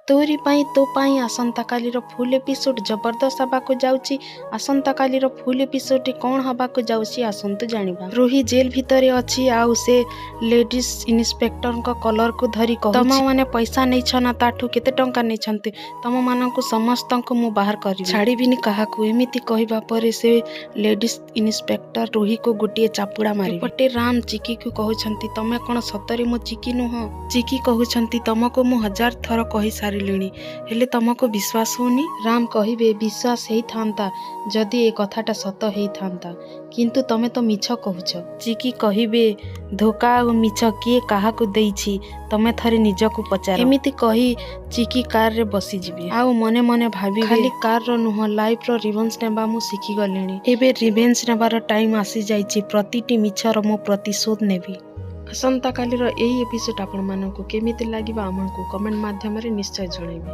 तोरी पाई तो पाई आसंता कालीर full episode जबरदस्त हबाकु जाउची। आसंता कालीर फुल एपिसोड कौन हबाकु जाउची आसंतु जानिबा। रूही जेल भितरे अछि आउ से लेडीज इन्स्पेक्टर का कलर को धरी कहू तम माने पैसा नै छना ताठू केते टंका नै छन्ते तम माननकु समस्तंकु मु बाहर करी छाड़ीबिनी काहाकू एमिति कहबा परे से लेडीज इन्स्पेक्टर रूही को गोटे चापुड़ा मारी पटे राम चिकी को कहउछंती तमे कोन सतरे मो चिकी नुह। चिकी कहउछंती तमको मु 1000 थर कहि सारिलिणी हेले तमको विश्वास होनी। राम कहिबे विश्वास हेई थांता जदि ए कथाटा सत हेई थांता किंतु तमे तो मिछ कहूछ। चिकी कहिबे धोखा और मिछ किए काहाकू देइछि तमे थरे निजकू पचार। एमिति कही चिकी कार रे बसी जिबे आउ मने मने भाबी खाली कार रो नुह लाइफ रो रिवेंज नेबा मु सिखि गलेनी। एबे रिवेंज नेबार टाइम आसी जाइछि प्रतिटी मिछर मु प्रतिशोध नेबी। आसंता कालीर एई एपिसोड आपण मानकू केमिति लागिबा हमनकू कमेंट माध्यम रे निश्चय जणाइबे।